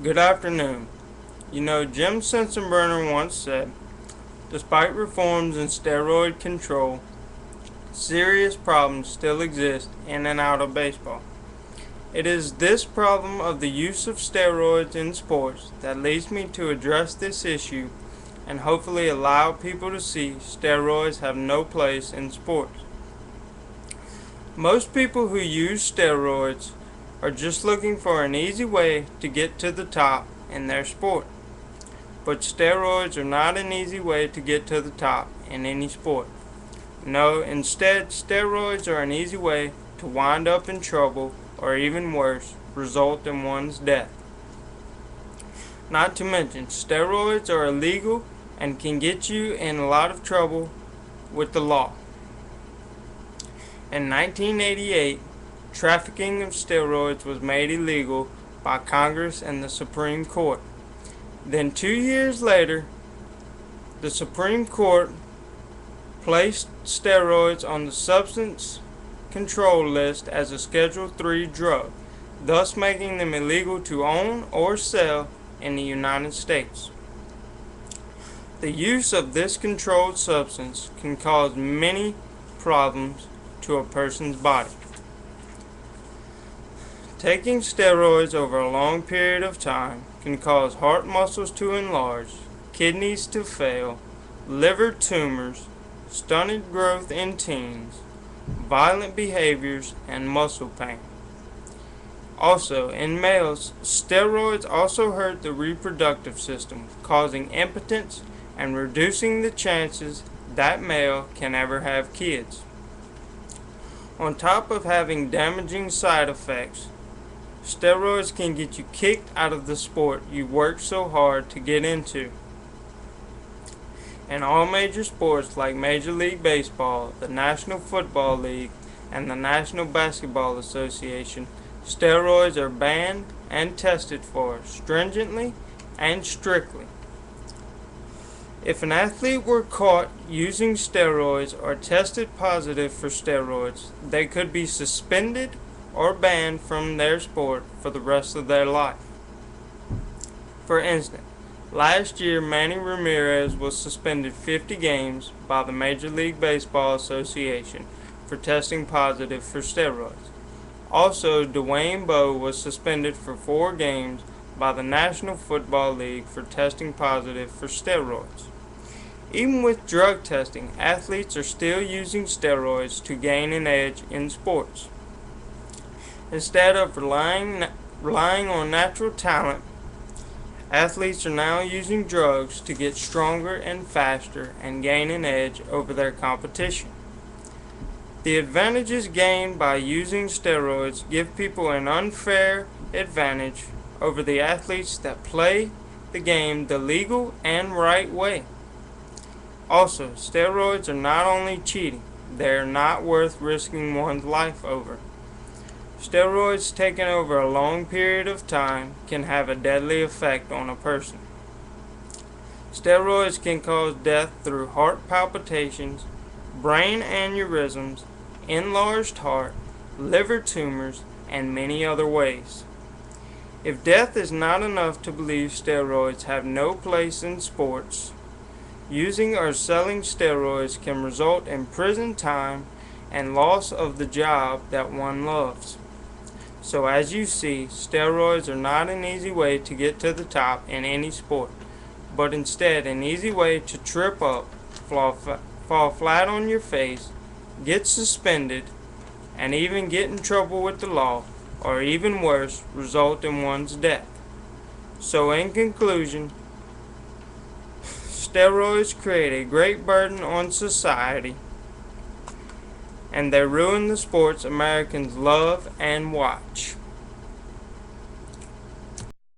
Good afternoon. Jim Sensenbrenner once said, despite reforms in steroid control, serious problems still exist in and out of baseball. It is this problem of the use of steroids in sports that leads me to address this issue and hopefully allow people to see steroids have no place in sports. Most people who use steroids are just looking for an easy way to get to the top in their sport. But steroids are not an easy way to get to the top in any sport. No, instead, steroids are an easy way to wind up in trouble or even worse, result in one's death. Not to mention, steroids are illegal and can get you in a lot of trouble with the law. In 1988, trafficking of steroids was made illegal by Congress and the Supreme Court. Then 2 years later, the Supreme Court placed steroids on the substance control list as a Schedule III drug, thus making them illegal to own or sell in the United States. The use of this controlled substance can cause many problems to a person's body. Taking steroids over a long period of time can cause heart muscles to enlarge, kidneys to fail, liver tumors, stunted growth in teens, violent behaviors, and muscle pain. Also, in males, steroids also hurt the reproductive system, causing impotence and reducing the chances that male can ever have kids. On top of having damaging side effects, steroids can get you kicked out of the sport you worked so hard to get into. In all major sports like Major League Baseball, the National Football League, and the National Basketball Association, steroids are banned and tested for stringently and strictly. If an athlete were caught using steroids or tested positive for steroids, they could be suspended or banned from their sport for the rest of their life. For instance, last year Manny Ramirez was suspended 50 games by the Major League Baseball Association for testing positive for steroids. Also, Dwayne Bowe was suspended for 4 games by the National Football League for testing positive for steroids. Even with drug testing, athletes are still using steroids to gain an edge in sports. Instead of relying on natural talent, athletes are now using drugs to get stronger and faster and gain an edge over their competition. The advantages gained by using steroids give people an unfair advantage over the athletes that play the game the legal and right way. Also, steroids are not only cheating, they are not worth risking one's life over. Steroids taken over a long period of time can have a deadly effect on a person. Steroids can cause death through heart palpitations, brain aneurysms, enlarged heart, liver tumors, and many other ways. If death is not enough to believe steroids have no place in sports, using or selling steroids can result in prison time and loss of the job that one loves. So as you see, steroids are not an easy way to get to the top in any sport, but instead an easy way to trip up, fall flat on your face, get suspended, and even get in trouble with the law, or even worse, result in one's death. So in conclusion, steroids create a great burden on society, and they ruin the sports Americans love and watch.